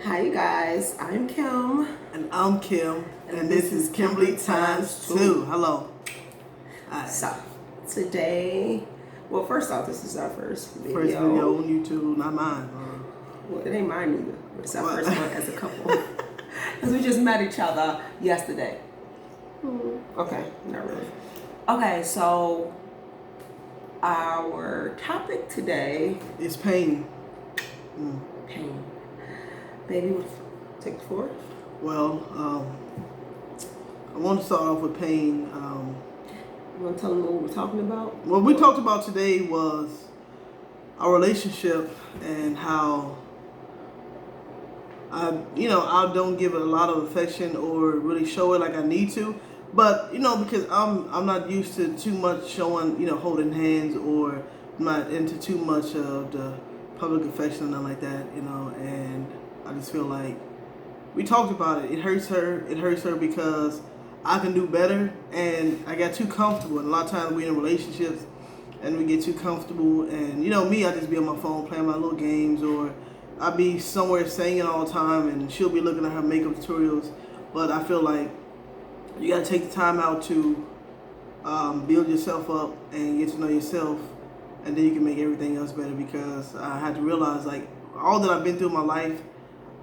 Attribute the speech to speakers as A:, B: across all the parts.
A: Hi, you guys. I'm Kim.
B: And I'm Kim. And this is Kimberly Times 2. Hello. Hi.
A: So, today, well, first off, this is our first video.
B: First video on YouTube, not mine.
A: Well, it ain't mine either. But it's our first one as a couple. Because we just met each other yesterday. Okay, not really. Okay, so our topic today
B: is pain.
A: Pain. Baby, take the floor.
B: Well, I want to start off with pain.
A: You want to tell them what we're talking about?
B: What we talked about today was our relationship and how I don't give it a lot of affection or really show it like I need to. But, because I'm not used to too much showing, holding hands, or I'm not into too much of the public affection or nothing like that, and I just feel like we talked about it. It hurts her. It hurts her because I can do better, and I got too comfortable. And a lot of times we in relationships and we get too comfortable, and me, I just be on my phone playing my little games, or I be somewhere singing all the time, and she'll be looking at her makeup tutorials. But I feel like you gotta take the time out to build yourself up and get to know yourself, and then you can make everything else better. Because I had to realize, like, all that I've been through in my life,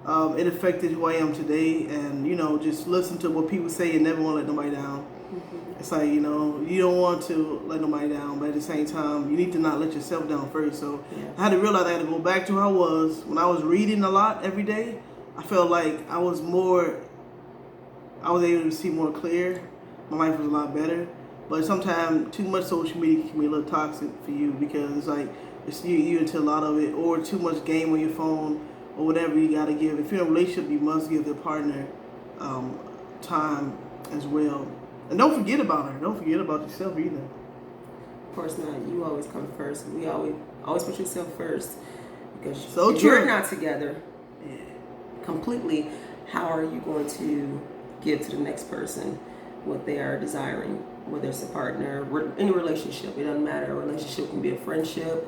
B: it affected who I am today. And just listen to what people say and never want to let nobody down. It's like, you don't want to let nobody down, but at the same time, you need to not let yourself down first. So I had to realize I had to go back to who I was when I was reading a lot every day. I felt like I was able to see more clear. My life was a lot better. But sometimes too much social media can be a little toxic for you, because it's like you into a lot of it, or too much game on your phone, or whatever you got to give. If you're in a relationship, you must give the partner time as well. And don't forget about her. Don't forget about yourself either.
A: Of course not. You always come first. We always put yourself first. Because
B: so
A: if you're not together completely, how are you going to give to the next person what they are desiring? Whether it's a partner, any relationship, it doesn't matter. A relationship can be a friendship,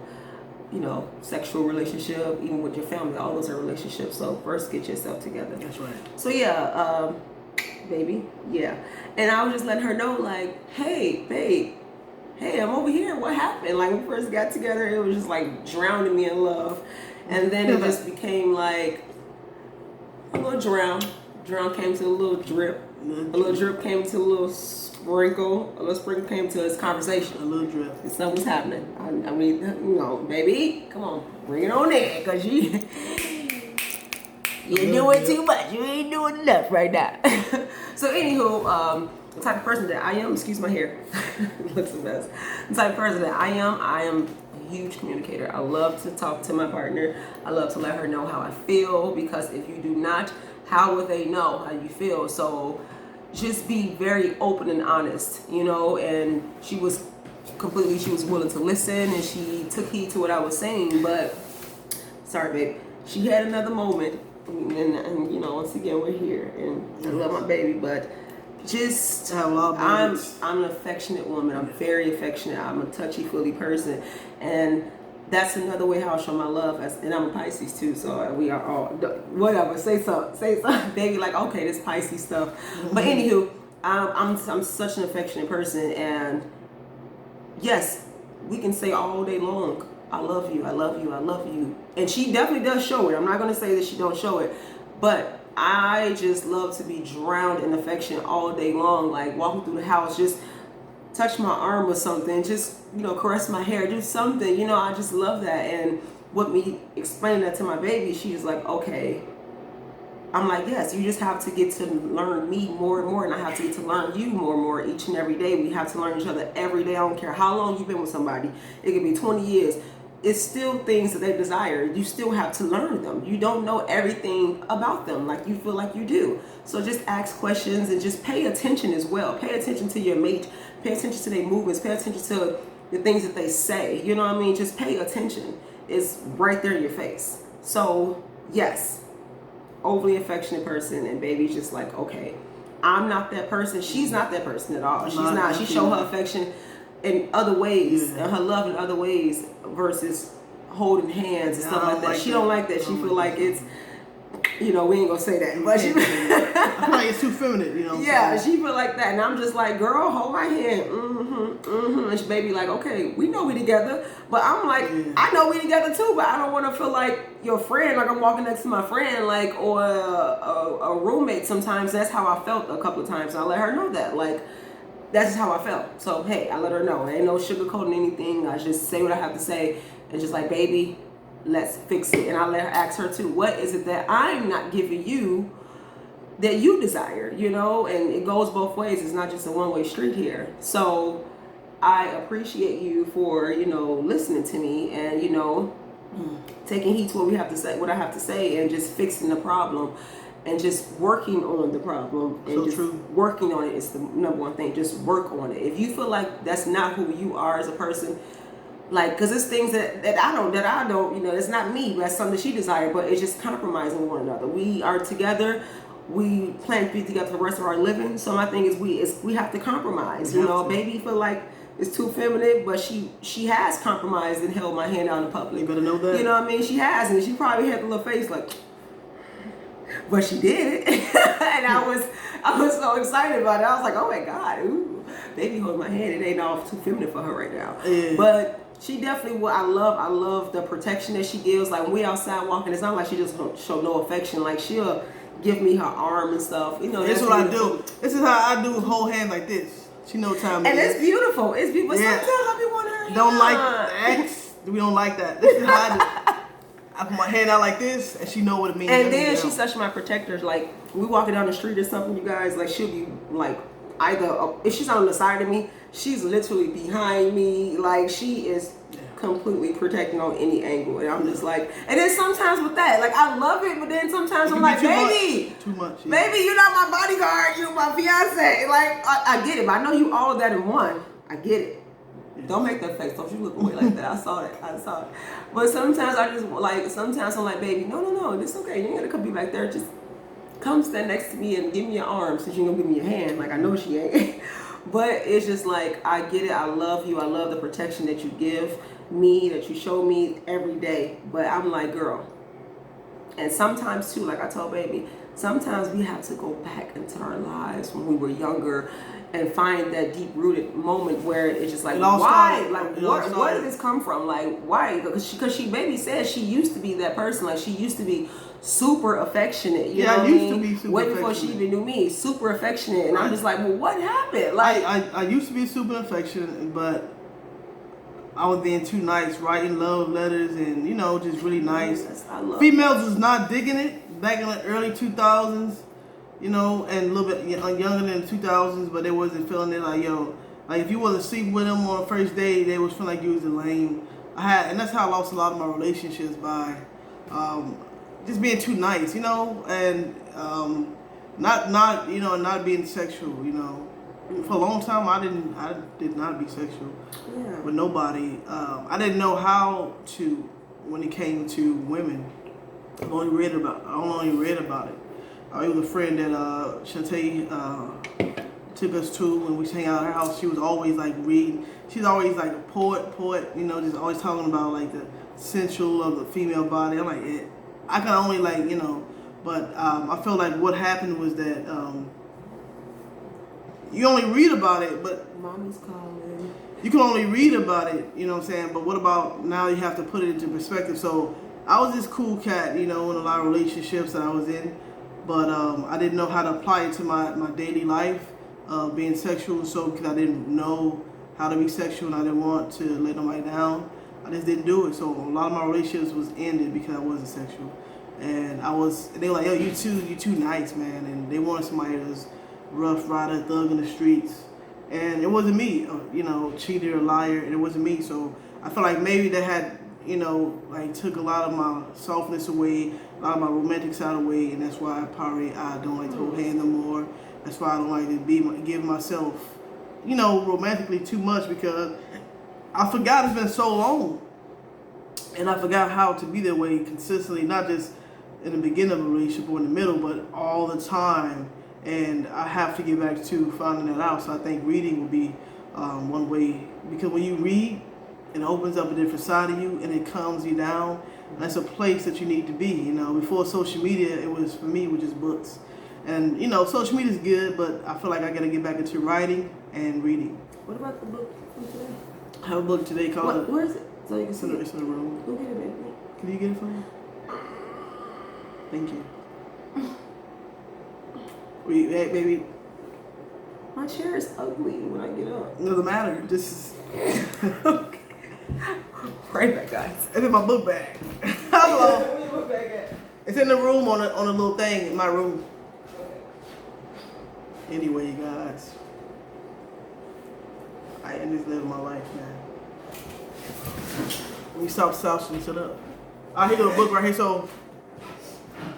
A: sexual relationship, even with your family. All those are relationships. So first, get yourself together.
B: That's right.
A: So baby, and I was just letting her know, like, hey, babe, hey, I'm over here. What happened? Like, when we first got together, it was just like drowning me in love, and then it just became like a little drown. Drown came to a little drip. A little drip came to a little sprinkle. A little sprinkle came to his conversation.
B: A little drip.
A: And something was happening. I mean, baby, come on, bring it on in, cause you're doing too much. You ain't doing enough right now. So anywho, the type of person that I am, excuse my hair, it looks a mess. The type of person that I am a huge communicator. I love to talk to my partner. I love to let her know how I feel, because if you do not, how will they know how you feel? So just be very open and honest, and she was willing to listen, and she took heed to what I was saying. But sorry, babe, she had another moment, and once again, we're here, and I love my baby, but just I'm an affectionate woman. I'm very affectionate. I'm a touchy-feely person, and that's another way how I show my love. And I'm a Pisces too, so we are all whatever. Say something, baby. Like, okay, this Pisces stuff. But anywho, I'm such an affectionate person, and yes, we can say all day long, I love you, I love you, I love you, and she definitely does show it. I'm not gonna say that she don't show it, but I just love to be drowned in affection all day long. Like walking through the house, just touch my arm or something, just caress my hair, do something, I just love that. And with me explaining that to my baby, she's like, okay. I'm like, yes, you just have to get to learn me more and more, and I have to get to learn you more and more each and every day. We have to learn each other every day. I don't care how long you've been with somebody. It could be 20 years. It's still things that they desire. You still have to learn them. You don't know everything about them like you feel like you do. So just ask questions and just pay attention as well. Pay attention to your mate. Pay attention to their movements. Pay attention to the things that they say. You know what I mean? Just pay attention. It's right there in your face. So yes, overly affectionate person, and baby's just like, okay, I'm not that person. She's not that person at all. She's not. She show her affection in other ways, and her love in other ways, versus holding hands and stuff like that. She don't like that. She feel like it's You know, we ain't gonna say that, but she.
B: I feel like it's too feminine, you know.
A: Yeah, she feel like that, and I'm just like, girl, hold my hand, and she baby like, okay, we know we together, but I'm like, I know we together too, but I don't want to feel like your friend, like I'm walking next to my friend, like, or a roommate. Sometimes that's how I felt a couple of times, and I let her know that, like, that's just how I felt. So hey, I let her know. Ain't no sugarcoating anything. I just say what I have to say, and just like, baby, let's fix it. And I let her ask her too, what is it that I'm not giving you that you desire, you know? And it goes both ways. It's not just a one-way street here. So I appreciate you for, you know, listening to me and, you know, taking heed to what we have to say, what I have to say, and just fixing the problem and just working on the problem. And
B: So
A: just
B: true.
A: working on it is the number one thing. Just work on it. If you feel like that's not who you are as a person, like, because it's things that I don't, you know, it's not me, but that's something that she desired, but it's just compromising one another. We are together. We plan to be together for the rest of our living. So my thing is we have to compromise. You know, baby feel like it's too feminine, but she has compromised and held my hand out in public.
B: You better know that.
A: You know what I mean? She has, and she probably had the little face like, but she did it. And I was so excited about it. I was like, oh my God, ooh, baby hold my hand. It ain't all too feminine for her right now.
B: Yeah.
A: But she definitely I love the protection that she gives. Like when we outside walking, it's not like she just don't show no affection. Like she'll give me her arm and stuff. You know,
B: that's what I do. This is how I do, hold hand like this. She know time.
A: And it's beautiful. It's beautiful.
B: Yeah.
A: Sometimes I be wondering.
B: Don't like X. We don't like that. This is how I do. I put my hand out like this, and she know what it means.
A: And then she's such my protector. Like we walking down the street or something, you guys. Like she'll be like either if she's on the side of me, she's literally behind me. Like she is completely protecting on any angle, and I'm just like. And then sometimes with that, like I love it, but then sometimes I'm like, baby,
B: too much. Yeah.
A: Baby, you're not my bodyguard. You're my fiance. Like I get it, but I know you all that in one. I get it. Don't make that face. Don't you look away like that. I saw it. But sometimes I just like, sometimes I'm like, baby, no, it's okay. You ain't gotta come be back there. Just come stand next to me and give me your arm since you ain't gonna give me your hand. Like I know she ain't. But it's just like, I get it. I love you. I love the protection that you give me, that you show me every day. But I'm like, girl. And sometimes too, like I told baby, sometimes we have to go back into our lives when we were younger and find that deep-rooted moment where it's just like, why? Like, where did this come from? Like, why? Because she baby said she used to be that person. Like, she used to be super affectionate. You know what I mean?
B: To be super
A: way before she even knew me, super affectionate. And I'm just like, well, what happened? Like,
B: I used to be super affectionate, but I was being too nice, writing love letters and, you know, just really nice.
A: Yes, I love
B: Females was not digging it back in the early 2000s. You know, and a little bit younger than the 2000s, but they wasn't feeling it. Like, yo, like if you wasn't sleeping with them on the first day, they was feeling like you was a lame. And that's how I lost a lot of my relationships, by just being too nice, you know, and not you know, not being sexual, you know. For a long time, I did not be sexual with nobody. I didn't know how to when it came to women. I only read about it. It was a friend that Shantae took us to when we hang out at her house. She was always like reading. She's always like a poet, you know, just always talking about like the sensual of the female body. I'm like, I can only like, you know, but I feel like what happened was that you only read about it, but
A: mommy's calling.
B: You can only read about it, you know what I'm saying? But what about now you have to put it into perspective. So I was this cool cat, you know, in a lot of relationships that I was in. But I didn't know how to apply it to my daily life, being sexual. So because I didn't know how to be sexual and I didn't want to let nobody down, I just didn't do it. So a lot of my relationships was ended because I wasn't sexual. And they were like, yo, you too nice, man. And they wanted somebody that was rough rider, thug in the streets. And it wasn't me, you know, cheater, liar, and it wasn't me. So I feel like maybe they had, you know, like took a lot of my softness away, a lot of my romantic side away, and that's why I don't like to hold hands no more. That's why I don't like to give myself, you know, romantically too much, because I forgot it's been so long. And I forgot how to be that way consistently, not just in the beginning of a relationship or in the middle, but all the time. And I have to get back to finding that out. So I think reading would be one way, because when you read, it opens up a different side of you and it calms you down. That's a place that you need to be. You know, before social media, it was for me, it was just books. And you know, social media is good, but I feel like I gotta get back into writing and reading.
A: What about the book from today?
B: I have a book today called.
A: Where is it? So you can see it.
B: It's in the room.
A: Go get it, baby.
B: Can you get it for me? Thank you. Hey, baby.
A: My chair is ugly when I get up.
B: It doesn't matter. This is.
A: Right back, guys.
B: It's in my book bag. Hello.
A: Where your book bag at?
B: It's in the room on a little thing in my room. Anyway, you guys, I am just living my life, man. When you stop slouching, shut up. I here go a book right here. So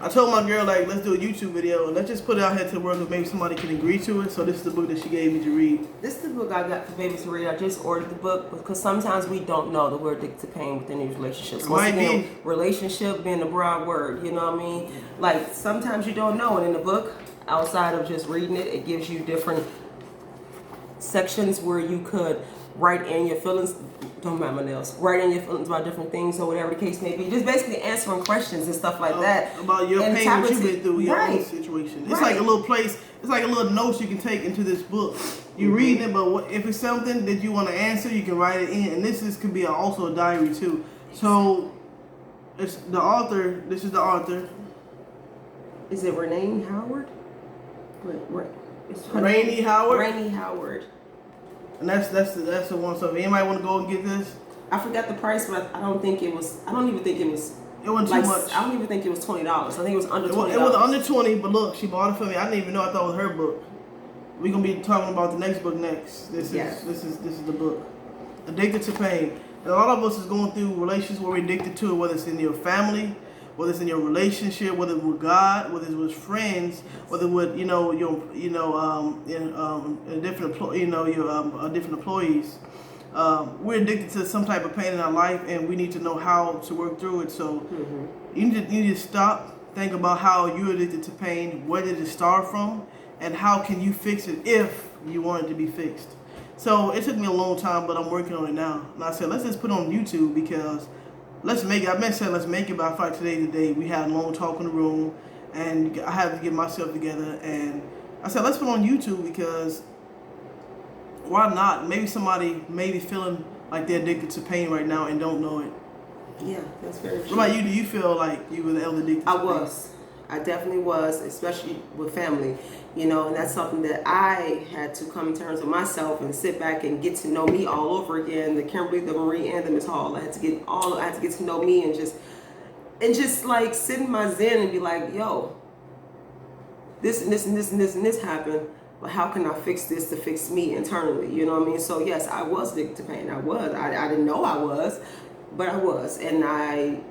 B: I told my girl, like, let's do a YouTube video and let's just put it out here to the world, and maybe somebody can agree to it. So this is the book that she gave me to read.
A: This is the book I got for babies to read. I just ordered the book because sometimes we don't know that we're addicted to pain within these relationships. Once again, relationship being a broad word, you know what I mean? Like, sometimes you don't know. And in the book, outside of just reading it, it gives you different sections where you could write in your feelings. Don't mind my nails. Write in your feelings about different things or whatever the case may be. Just basically answering questions and stuff like that.
B: About your
A: and
B: pain, what you've been through, your own situation. It's
A: Right.
B: like a little place. It's like a little notes you can take into this book. You read it, but if it's something that you want to answer, you can write it in. And this could be also a diary too. So it's the author. This is the author.
A: Is it Renee Howard? It's
B: Rainey Howard.
A: Rainey Howard.
B: And that's the one. So if anybody want to go and get this,
A: I forgot the price, but I don't think it was. I don't even think it was.
B: it wasn't
A: Like,
B: too much.
A: I don't even think it was $20. I think it was under $20.
B: It was under 20, but look, she bought it for me. I didn't even know. I thought it was her book. We're gonna be talking about the next book next. This is the book. Addicted to Pain. And a lot of us is going through relationships where we're addicted to it, whether it's in your family, whether it's in your relationship, whether it's with God, whether it's with friends, whether with a different different employees. We're addicted to some type of pain in our life, and we need to know how to work through it. So you need to stop, think about how you're addicted to pain. Where did it start from, and how can you fix it if you want it to be fixed? So it took me a long time, but I'm working on it now. And I said, let's just put it on YouTube because let's make it. I've been saying let's make it, but I feel like today's the day. We had a long talk in the room, and I had to get myself together. And I said, let's put it on YouTube because why not? Maybe somebody may be feeling like they're addicted to pain right now and don't know it.
A: Yeah, that's very true.
B: What about you? Do you feel like you were addicted to
A: I
B: pain?
A: was. I definitely was, especially with family. You know, and that's something that I had to come to terms with myself and sit back and get to know me all over again. The Kimberly, the Marie, and the Miss Hall. I had to get to know me and just like sit in my zen and be like, yo, this and this and this and this and this happened. But how can I fix this to fix me internally? You know what I mean? So yes, I was addicted to pain. I was. I didn't know I was, but I was. And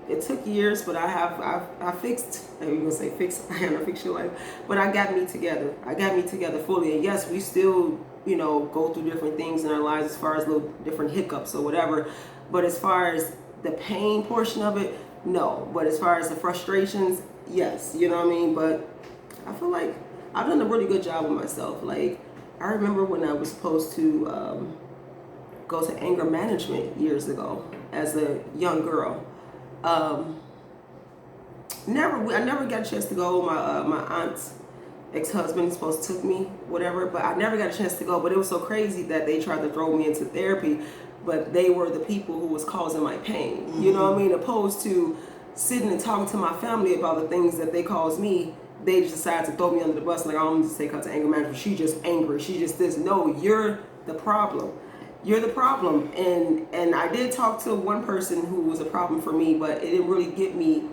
A: it took years, but I fixed. You gonna say fix? I haven't fixed your life, but I got me together. I got me together fully. And yes, we still, go through different things in our lives as far as little different hiccups or whatever. But as far as the pain portion of it, no. But as far as the frustrations, yes. You know what I mean? But I feel like I've done a really good job with myself. Like, I remember when I was supposed to go to anger management years ago as a young girl. I never got a chance to go. My aunt's ex-husband supposed to took me, whatever, but I never got a chance to go. But it was so crazy that they tried to throw me into therapy, but they were the people who was causing my pain. You know what I mean? Opposed to sitting and talking to my family about the things that they caused me. They just decided to throw me under the bus, like, I'm just take her to anger management. She just angry. She just this. No, you're the problem. You're the problem. And I did talk to one person who was a problem for me, but it didn't really give me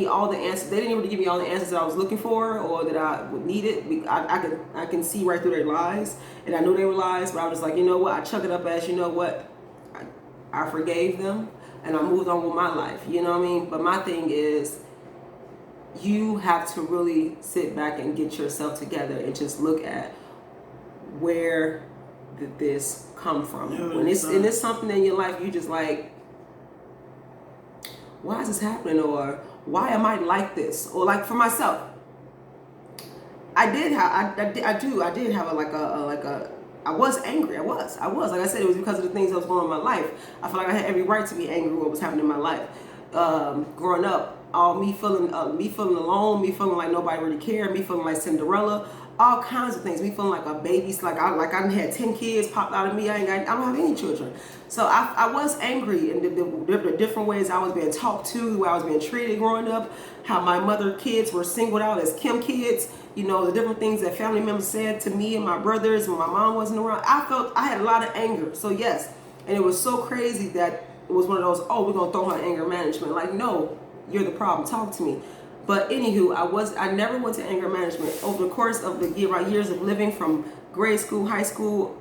A: all the answers. They didn't really give me all the answers that I was looking for or that I would need it. I can see right through their lies, and I knew they were lies, but I was like, you know what? I chuck it up as, you know what? I forgave them, and I moved on with my life. You know what I mean? But my thing is, you have to really sit back and get yourself together and just look at where did this come from. When it's something in your life, you just like, why is this happening? Or why am I like this? Or like for myself, I did have I was angry. I was like I said, it was because of the things that was going on in my life. I feel like I had every right to be angry with what was happening in my life. growing up, all me feeling alone, me feeling like nobody really cared, me feeling like Cinderella, all kinds of things. Me feeling like a baby, like I done had 10 kids popped out of me. I don't have any children. So I was angry in the different ways I was being talked to, the way I was being treated growing up, how my mother kids were singled out as Kim kids, you know, the different things that family members said to me and my brothers when my mom wasn't around. I had a lot of anger. So yes, and it was so crazy that it was one of those, oh, we're gonna throw her anger management. Like, no, you're the problem. Talk to me. But anywho, I never went to anger management. Over the course of my years of living from grade school, high school,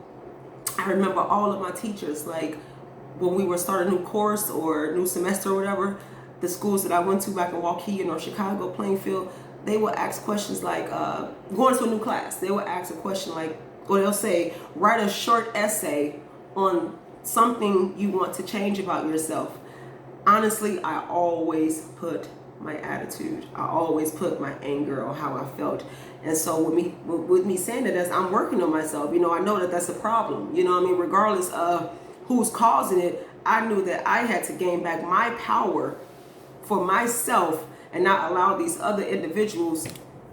A: I remember all of my teachers, like when we were starting a new course or new semester or whatever, the schools that I went to back in Waukegan or Chicago, Plainfield, they would ask questions like, going to a new class, they would ask a question like, or they'll say, write a short essay on something you want to change about yourself. Honestly, I always put my attitude. I always put my anger on how I felt. And so with me saying that, I'm working on myself. You know, I know that that's a problem. You know what I mean? Regardless of who's causing it, I knew that I had to gain back my power for myself and not allow these other individuals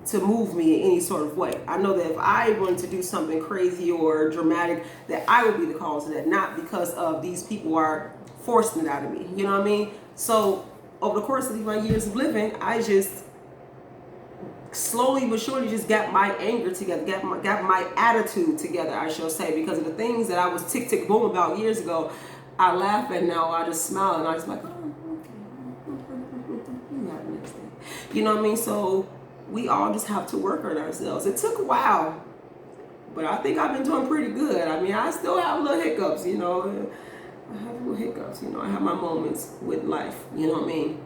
A: to move me in any sort of way. I know that if I wanted to do something crazy or dramatic, that I would be the cause of that, not because of these people are forcing it out of me. You know what I mean? So over the course of my years of living, I just slowly but surely just got my anger together, got my attitude together, I shall say, because of the things that I was tick boom about years ago. I laugh and now I just smile and I just like, oh, okay, you know what I mean? So we all just have to work on ourselves. It took a while, but I think I've been doing pretty good. I mean, I still have little hiccups, you know. I have little hiccups, you know. I have my moments with life, you know what I mean?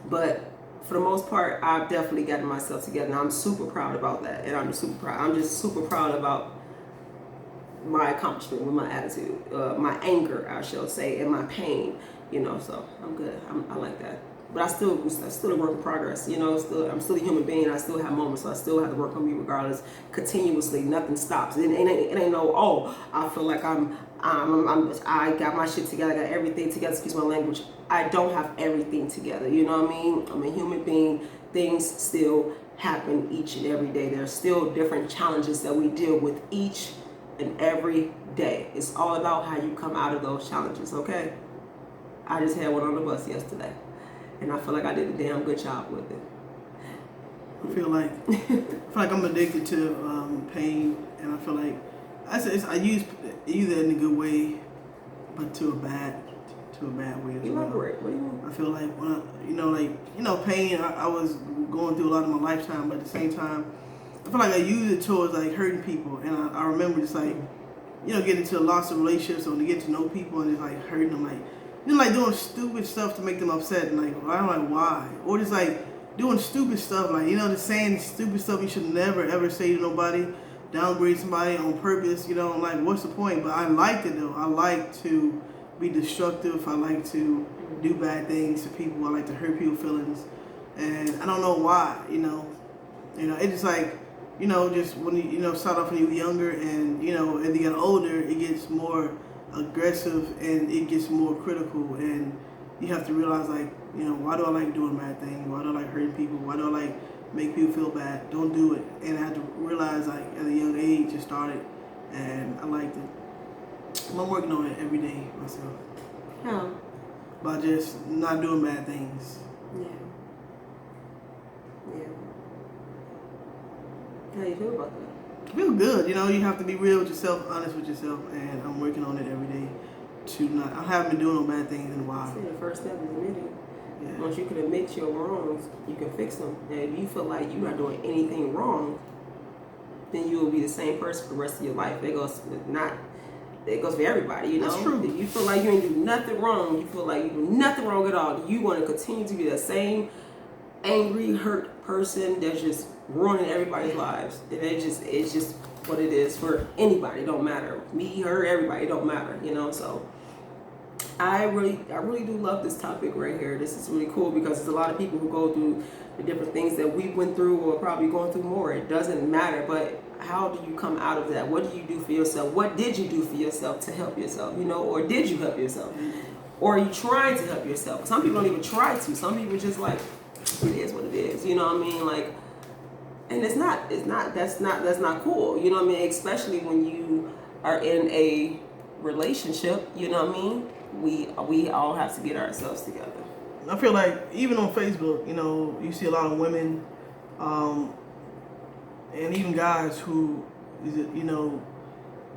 A: But for the most part, I've definitely gotten myself together, and I'm super proud about that. And I'm super proud. I'm just super proud about my accomplishment with my attitude, my anger, I shall say, and my pain, you know. So I'm good. I like that. But I'm still a work in progress, you know. I'm still a human being. I still have moments, so I still have to work on me regardless. Continuously, nothing stops. It ain't no, oh, I feel like I got my shit together, I got everything together. Excuse my language. I don't have everything together. You know what I mean? I'm a human being. Things still happen each and every day. There's still different challenges that we deal with each and every day. It's all about how you come out of those challenges. Okay? I just had one on the bus yesterday. And I feel like I did a damn good job with it.
B: I feel like I'm addicted to pain, and I feel like I use it in a good way, but to a bad way as well.
A: Elaborate. What do you mean?
B: I feel like when pain. I was going through a lot of my lifetime, but at the same time, I feel like I use it towards like hurting people, and I remember just like getting into lots of relationships or to get to know people and just like hurting them, like. Like doing stupid stuff to make them upset, and like I don't like why, or just like doing stupid stuff, like just saying stupid stuff you should never ever say to nobody, downgrade somebody on purpose, like what's the point? But I liked it though. I like to be destructive. I like to do bad things to people. I like to hurt people's feelings, and I don't know why. It's just like just when you start off when you're younger, and as you get older, it gets more aggressive and it gets more critical, and you have to realize like why do I like doing bad things? Why do I like hurting people? Why do I like make people feel bad? Don't do it. And I had to realize like at a young age it started, and I liked it. I'm working on it every day myself.
A: How?
B: By just not doing bad things.
A: Yeah. How do you feel about that?
B: I feel good. You have to be real with yourself, honest with yourself, and I'm working on it every day to not. I haven't been doing no bad things in a while.
A: See, the first step is admitting.
B: Yeah.
A: Once you can admit your wrongs, you can fix them. And if you feel like you're not doing anything wrong, then you will be the same person for the rest of your life. It goes for everybody,
B: That's true.
A: If you feel like you ain't do nothing wrong, you feel like you do nothing wrong at all, you want to continue to be the same angry, hurt person that's just ruining everybody's lives. And it's just what it is for anybody. It don't matter. Me, her, everybody, it don't matter, So I really do love this topic right here. This is really cool because there's a lot of people who go through the different things that we went through or probably going through more. It doesn't matter, but how do you come out of that? What do you do for yourself? What did you do for yourself to help yourself? Or did you help yourself? or are you trying to help yourself? Some people don't even try to. Some people just like, it is what it is. You know what I mean? Like, and that's not cool. You know what I mean? Especially when you are in a relationship. You know what I mean? We all have to get ourselves together.
B: I feel like even on Facebook, you know, you see a lot of women, and even guys who, you know,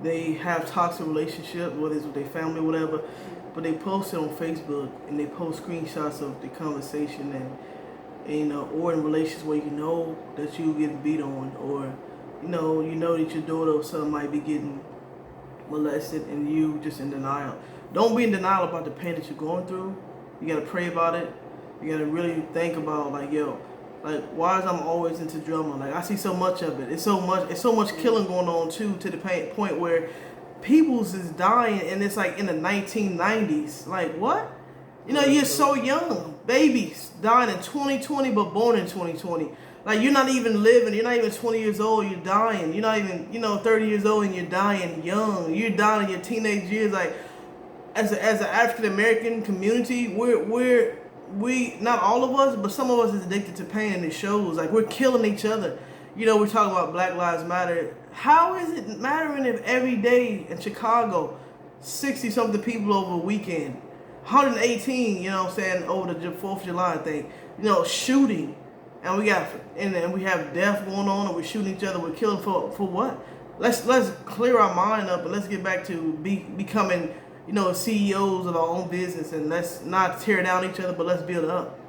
B: they have toxic relationship, whether it's with their family or whatever, but they post it on Facebook and they post screenshots of the conversation and you know, or in relationships where you know that you get beat on, or you know that your daughter or son might be getting molested, and you just in denial. Don't be in denial about the pain that you're going through. You gotta pray about it. You gotta really think about like, yo, like why is I'm always into drama? Like I see so much of it. It's so much killing going on too, to the point where people's is dying, and it's like in the 1990s. Like what? You know, you're so young. Babies dying in 2020, but born in 2020. Like you're not even living. You're not even 20 years old. You're dying. You're not even 30 years old, and you're dying young. You're dying in your teenage years. Like as an African American community, we not all of us, but some of us is addicted to pain, and it shows. Like we're killing each other. You know, we're talking about Black Lives Matter. How is it mattering if every day in Chicago, 60 something people over a weekend, 118, you know what I'm saying, over the 4th of July thing, you know, shooting, and we have death going on, and we're shooting each other, we're killing for what? Let's clear our mind up, and let's get back to becoming, you know, CEOs of our own business, and let's not tear down each other, but let's build up.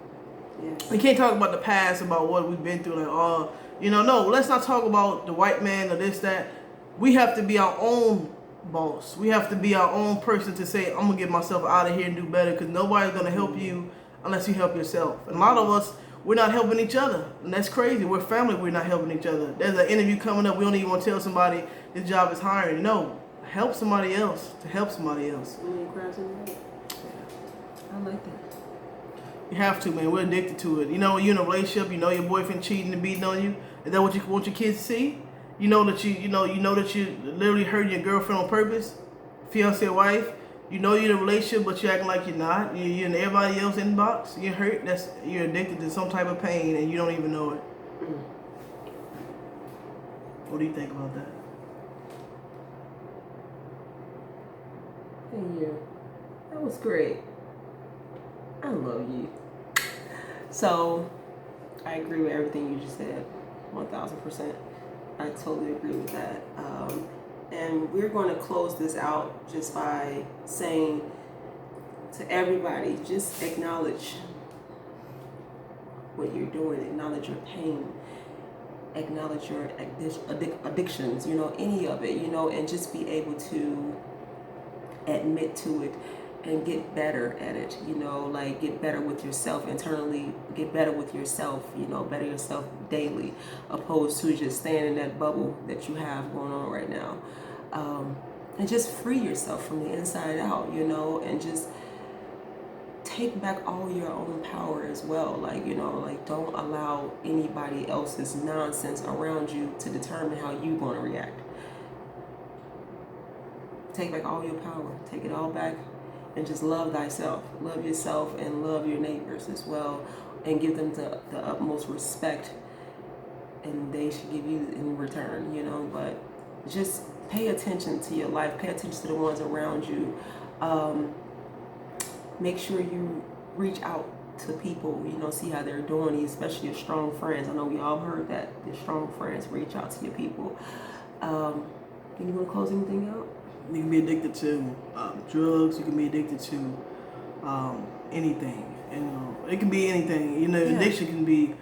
B: Yes. We can't talk about the past, about what we've been through, like, you know, no, let's not talk about the white man or this, that. We have to be our own boss. We have to be our own person to say, I'm gonna get myself out of here and do better, because nobody's gonna help you unless you help yourself. And a lot of us, we're not helping each other, and that's crazy. We're family, we're not helping each other. There's an interview coming up, we don't even want to tell somebody this job is hiring. No, help somebody else to help somebody else.
A: I like that.
B: You have to, man. We're addicted to it. You know, when you're in a relationship, you know your boyfriend cheating and beating on you. Is that what you want your kids to see? You know that you literally hurting your girlfriend on purpose, fiance or wife. You know you're in a relationship, but you're acting like you're not. You're in everybody else's inbox. You're hurt. You're addicted to some type of pain, and you don't even know it. What do you think about that?
A: Thank you. That was great. I love you. So, I agree with everything you just said, 1,000%. I totally agree with that. And we're going to close this out just by saying to everybody, just acknowledge what you're doing, acknowledge your pain, acknowledge your addictions, you know, any of it, you know, and just be able to admit to it and get better at it, you know, like get better with yourself internally, get better with yourself, you know, better yourself daily, opposed to just staying in that bubble that you have going on right now. And just free yourself from the inside out, you know, and just take back all your own power as well. Like, you know, like don't allow anybody else's nonsense around you to determine how you're going to react. Take back all your power, take it all back. And just love thyself, love yourself, and love your neighbors as well, and give them the utmost respect, and they should give you in return, you know. But just pay attention to your life, pay attention to the ones around you. Make sure you reach out to people, you know, see how they're doing, especially your strong friends. I know we all heard that, your strong friends, reach out to your people. You want to close anything out?
B: You can be addicted to drugs. You can be addicted to anything. You know, it can be anything. You know, addiction can be,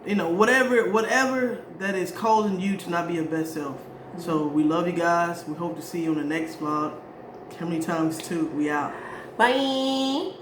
B: you know, whatever that is causing you to not be your best self. Mm-hmm. So we love you guys. We hope to see you on the next vlog. How many times too? We out.
A: Bye.